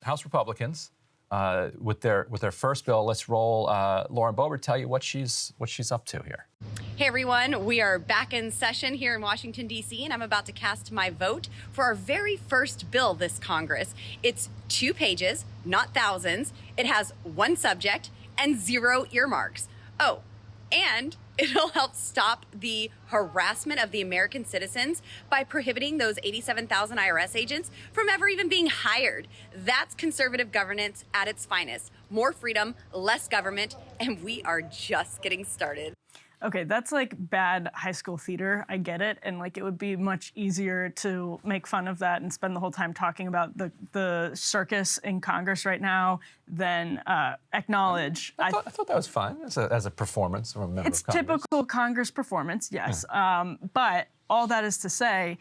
House Republicans with their first bill. Let's roll Lauren Boebert tell you what she's up to here. Hey everyone, we are back in session here in Washington, D.C., and I'm about to cast my vote for our very first bill this Congress. It's 2 pages, not thousands. It has 1 subject and 0 earmarks. Oh, and it'll help stop the harassment of the American citizens by prohibiting those 87,000 IRS agents from ever even being hired. That's conservative governance at its finest. More freedom, less government, and we are just getting started. Okay, that's like bad high school theater. I get it. And like it would be much easier to make fun of that and spend the whole time talking about the circus in Congress right now than acknowledge. I thought that was fine as a performance from a member of Congress. It's typical Congress performance, yes. Yeah. But all that is to say,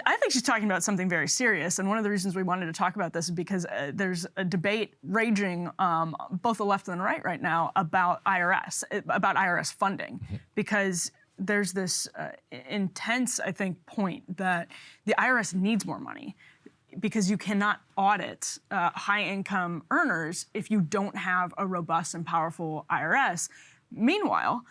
I think she's talking about something very serious. And one of the reasons we wanted to talk about this is because there's a debate raging both the left and the right now about IRS funding, because there's this intense, I think, point that the IRS needs more money, because you cannot audit high-income earners if you don't have a robust and powerful IRS. Meanwhile,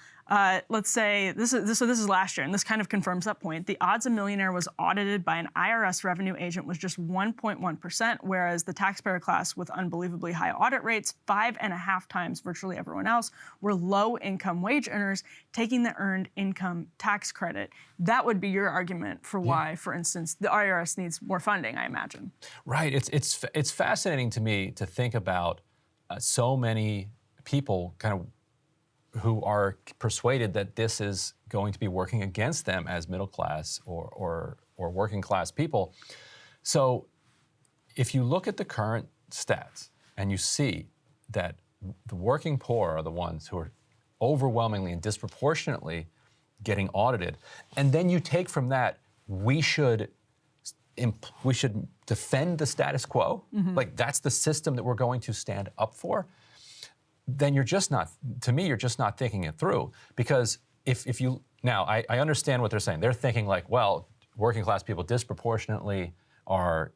let's say this is last year, and this kind of confirms that point. The odds a millionaire was audited by an IRS revenue agent was just 1.1%, whereas the taxpayer class with unbelievably high audit rates, 5.5 times virtually everyone else, were low-income wage earners taking the earned income tax credit. That would be your argument for why, for instance, the IRS needs more funding, I imagine. Right. It's fascinating to me to think about so many people kind of who are persuaded that this is going to be working against them as middle class or working class people. So if you look at the current stats and you see that the working poor are the ones who are overwhelmingly and disproportionately getting audited, and then you take from that, we should defend the status quo, like that's the system that we're going to stand up for, then you're just not, to me, you're just not thinking it through. Because if you, now I understand what they're saying. They're thinking like, well, working class people disproportionately are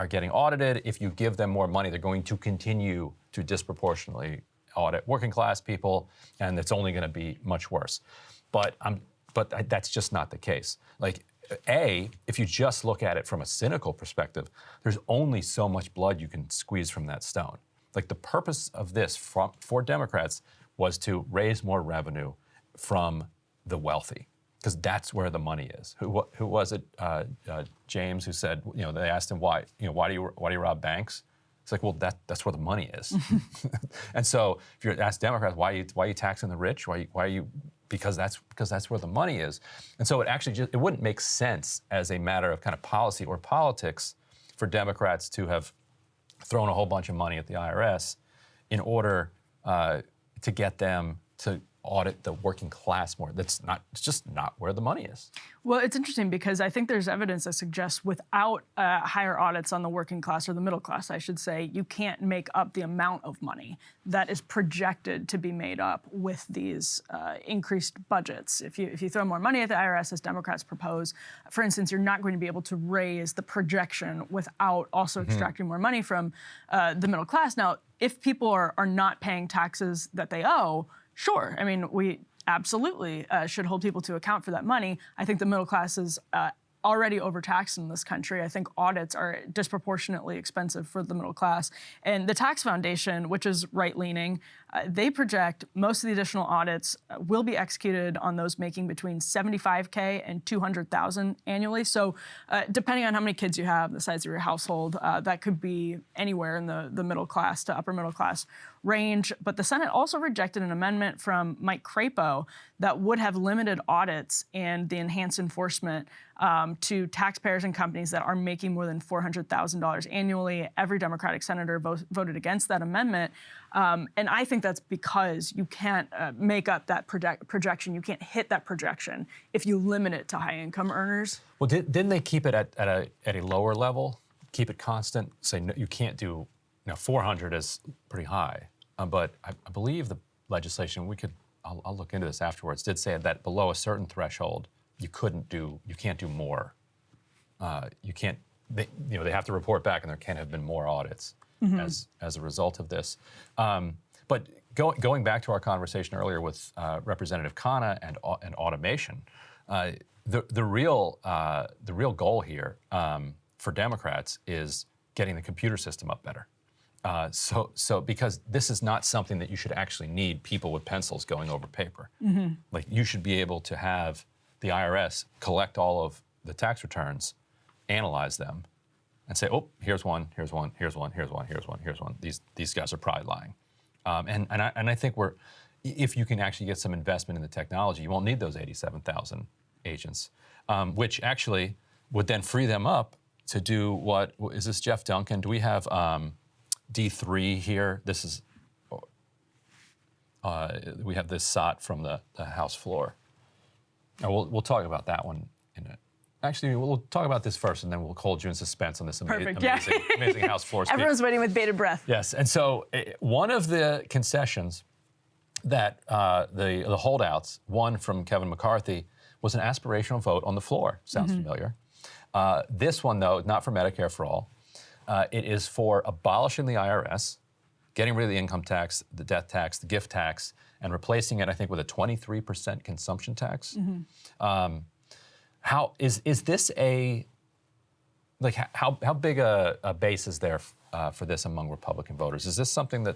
getting audited. If you give them more money, they're going to continue to disproportionately audit working class people, and it's only going to be much worse. But that's just not the case. Like, if you just look at it from a cynical perspective, there's only so much blood you can squeeze from that stone. Like the purpose of this for Democrats was to raise more revenue from the wealthy, because that's where the money is. Who was it? James, who said, they asked him why do you rob banks? It's like, well, that's where the money is. And so if you ask Democrats why are you taxing the rich? Why are you? Because that's where the money is. And so it wouldn't make sense as a matter of kind of policy or politics for Democrats to have thrown a whole bunch of money at the IRS in order to get them to audit the working class more. It's just not where the money is. Well, it's interesting because I think there's evidence that suggests without higher audits on the working class, or the middle class, I should say, you can't make up the amount of money that is projected to be made up with these increased budgets. If you throw more money at the IRS, as Democrats propose, for instance, you're not going to be able to raise the projection without also extracting more money from the middle class. Now, if people are not paying taxes that they owe, sure. I mean, we absolutely should hold people to account for that money. I think the middle class is already overtaxed in this country. I think audits are disproportionately expensive for the middle class. And the Tax Foundation, which is right-leaning, they project most of the additional audits will be executed on those making between $75K and $200,000 annually. So depending on how many kids you have, the size of your household, that could be anywhere in the middle class to upper middle class range. But the Senate also rejected an amendment from Mike Crapo that would have limited audits and the enhanced enforcement to taxpayers and companies that are making more than $400,000 annually. Every Democratic senator voted against that amendment. And I think that's because you can't make up that projection. You can't hit that projection if you limit it to high-income earners. Well, didn't they keep it at a lower level, keep it constant, say no, you can't do, 400 is pretty high. But I believe the legislation, I'll look into this afterwards, did say that below a certain threshold, you can't do more. They have to report back, and there can't have been more audits. as a result of this. But going back to our conversation earlier with Representative Khanna and automation, the real goal here for Democrats is getting the computer system up better. So because this is not something that you should actually need people with pencils going over paper. Like, you should be able to have the IRS collect all of the tax returns, analyze them, and say, oh, here's one, here's one, here's one, here's one, here's one, here's one. These guys are probably lying. And I think if you can actually get some investment in the technology, you won't need those 87,000 agents, which actually would then free them up to do what is this, Jeff Duncan? Do we have D3 here? This is, we have this SOT from the House floor. We'll talk about that one in a Actually, we'll talk about this first, and then we'll hold you in suspense on this amazing House floor speech. Everyone's waiting with bated breath. Yes, and so one of the concessions that the holdouts won from Kevin McCarthy was an aspirational vote on the floor. Sounds familiar. This one, though, not for Medicare for all. It is for abolishing the IRS, getting rid of the income tax, the death tax, the gift tax, and replacing it, I think, with a 23% consumption tax. How is this how big a base is there for this among Republican voters? Is this something that,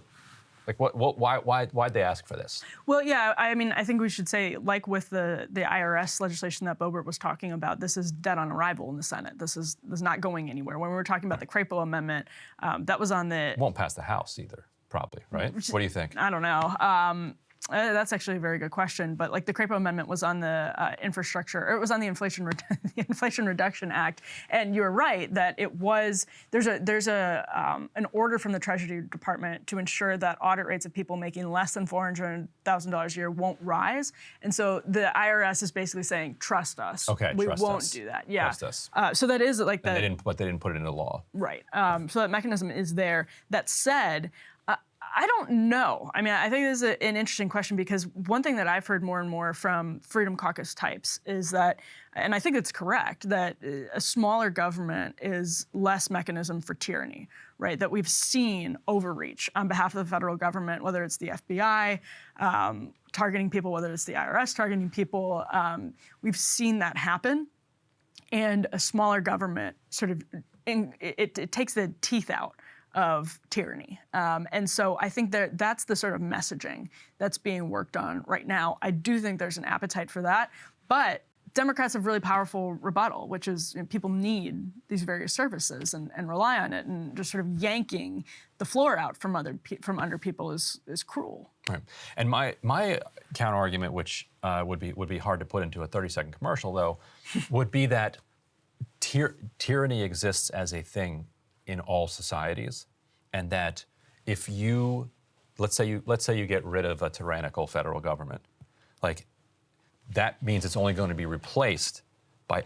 why'd they ask for this? Well, yeah, I mean, I think we should say, like with the IRS legislation that Boebert was talking about, this is dead on arrival in the Senate. This is not going anywhere. When we were talking about the Crapo amendment, that was on the... It won't pass the House either, probably, right? What do you think? I don't know. That's actually a very good question. But like the Crapo Amendment was on the infrastructure, or it was on the Inflation Reduction Act, and you're right that it was. There's an order from the Treasury Department to ensure that audit rates of people making less than $400,000 a year won't rise, and so the IRS is basically saying, trust us. Okay, we trust won't us. do that. Yeah, trust us. So that is like that. But they didn't put it into law. Right. So that mechanism is there. That said, I don't know. I mean, I think this is an interesting question, because one thing that I've heard more and more from Freedom Caucus types is that, and I think it's correct, that a smaller government is less mechanism for tyranny, right? That we've seen overreach on behalf of the federal government, whether it's the FBI targeting people, whether it's the IRS targeting people. We've seen that happen. And a smaller government sort of, it takes the teeth out of tyranny. And so I think that's the sort of messaging that's being worked on right now. I do think there's an appetite for that, but Democrats have really powerful rebuttal, which is people need these various services and rely on it, and just sort of yanking the floor out from under people is cruel. Right. And my counter argument, which would be hard to put into a 30-second commercial, though, would be that tyranny exists as a thing in all societies, and that if you, let's say you get rid of a tyrannical federal government, like, that means it's only going to be replaced by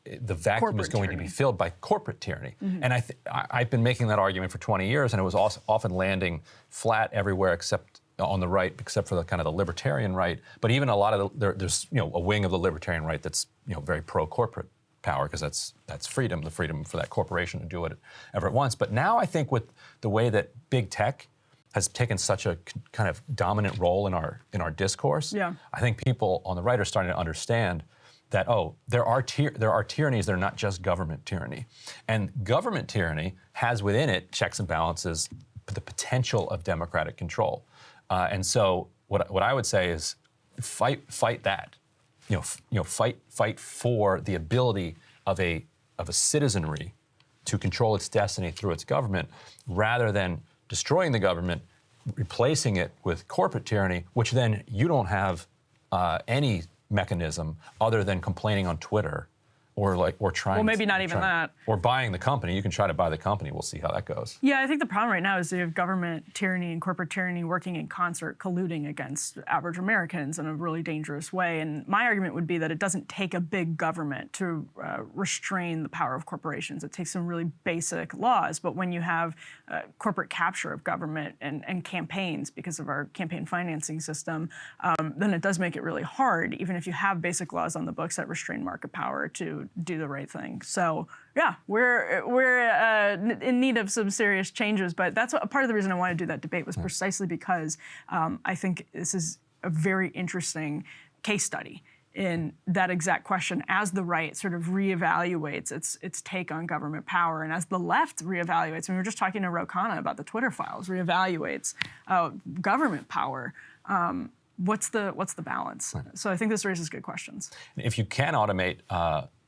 the vacuum corporate is going tyranny. to be filled by corporate tyranny. And I've been making that argument for 20 years, and it was often landing flat everywhere except on the right, except for the kind of the libertarian right. But even a lot of there's a wing of the libertarian right that's very pro-corporate power, because that's freedom, the freedom for that corporation to do whatever it wants. But now I think with the way that big tech has taken such a kind of dominant role in our discourse, I think people on the right are starting to understand that, there are tyrannies that are not just government tyranny. And government tyranny has within it checks and balances, the potential of democratic control. And so what I would say is fight that. Fight for the ability of a citizenry to control its destiny through its government, rather than destroying the government, replacing it with corporate tyranny, which then you don't have any mechanism other than complaining on Twitter, or trying. Well, maybe not even that. Or buying the company. You can try to buy the company. We'll see how that goes. Yeah, I think the problem right now is you have government tyranny and corporate tyranny working in concert, colluding against average Americans in a really dangerous way. And my argument would be that it doesn't take a big government to restrain the power of corporations. It takes some really basic laws. But when you have corporate capture of government and campaigns because of our campaign financing system, then it does make it really hard, even if you have basic laws on the books that restrain market power, to to do the right thing. So yeah, we're in need of some serious changes, but that's part of the reason I wanted to do that debate was precisely because I think this is a very interesting case study in that exact question as the right sort of reevaluates its take on government power, and as the left reevaluates, and we were just talking to Ro Khanna about the Twitter files, reevaluates government power. What's the balance? So I think this raises good questions. If you can automate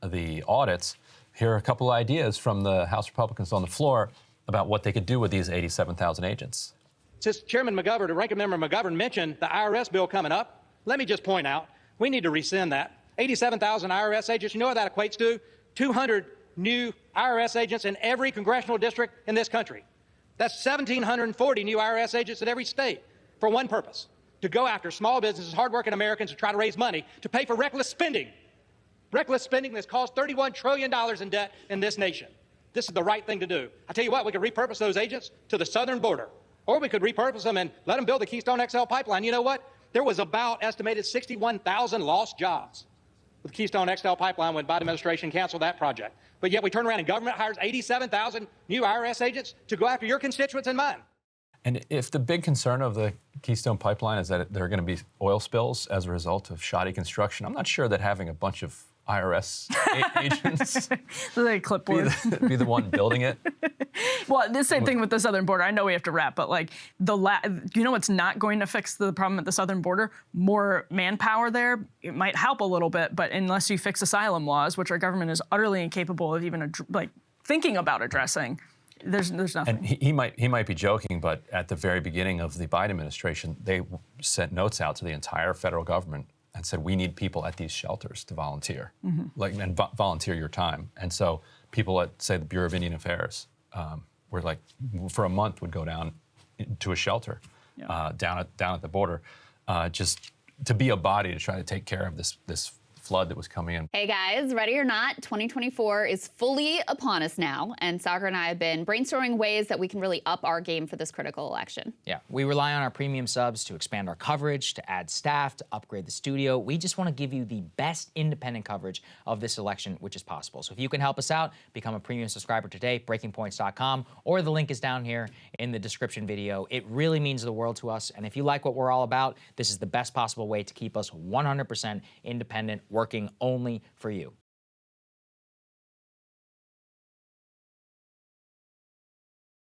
the audits, here are a couple of ideas from the House Republicans on the floor about what they could do with these 87,000 agents. Since Chairman McGovern, or Ranking Member McGovern, mentioned the IRS bill coming up, let me just point out, we need to rescind that. 87,000 IRS agents, you know what that equates to? 200 new IRS agents in every congressional district in this country. That's 1,740 new IRS agents in every state for one purpose, to go after small businesses, hardworking Americans who try to raise money to pay for reckless spending. Reckless spending that's caused $31 trillion in debt in this nation. This is the right thing to do. I tell you what, we could repurpose those agents to the southern border, or we could repurpose them and let them build the Keystone XL pipeline. You know what? There was about estimated 61,000 lost jobs with the Keystone XL pipeline when the Biden administration canceled that project. But yet we turn around and government hires 87,000 new IRS agents to go after your constituents and mine. And if the big concern of the Keystone Pipeline is that there are going to be oil spills as a result of shoddy construction, I'm not sure that having a bunch of IRS agents like clipboard. be the one building it. Well, the same thing with the southern border. I know we have to wrap, but like you know what's not going to fix the problem at the southern border? More manpower there. It might help a little bit, but unless you fix asylum laws, which our government is utterly incapable of even thinking about addressing, there's nothing. And he might be joking, but at the very beginning of the Biden administration, they sent notes out to the entire federal government and said, we need people at these shelters to volunteer, and volunteer your time. And so people at, say, the Bureau of Indian Affairs were like, for a month, would go down to a shelter down at the border, just to be a body to try to take care of this flood that was coming in. Hey guys, ready or not, 2024 is fully upon us now, and Sagar and I have been brainstorming ways that we can really up our game for this critical election. Yeah, we rely on our premium subs to expand our coverage, to add staff, to upgrade the studio. We just want to give you the best independent coverage of this election, which is possible. So if you can help us out, become a premium subscriber today, breakingpoints.com, or the link is down here in the description video. It really means the world to us, and if you like what we're all about, this is the best possible way to keep us 100% independent, working only for you.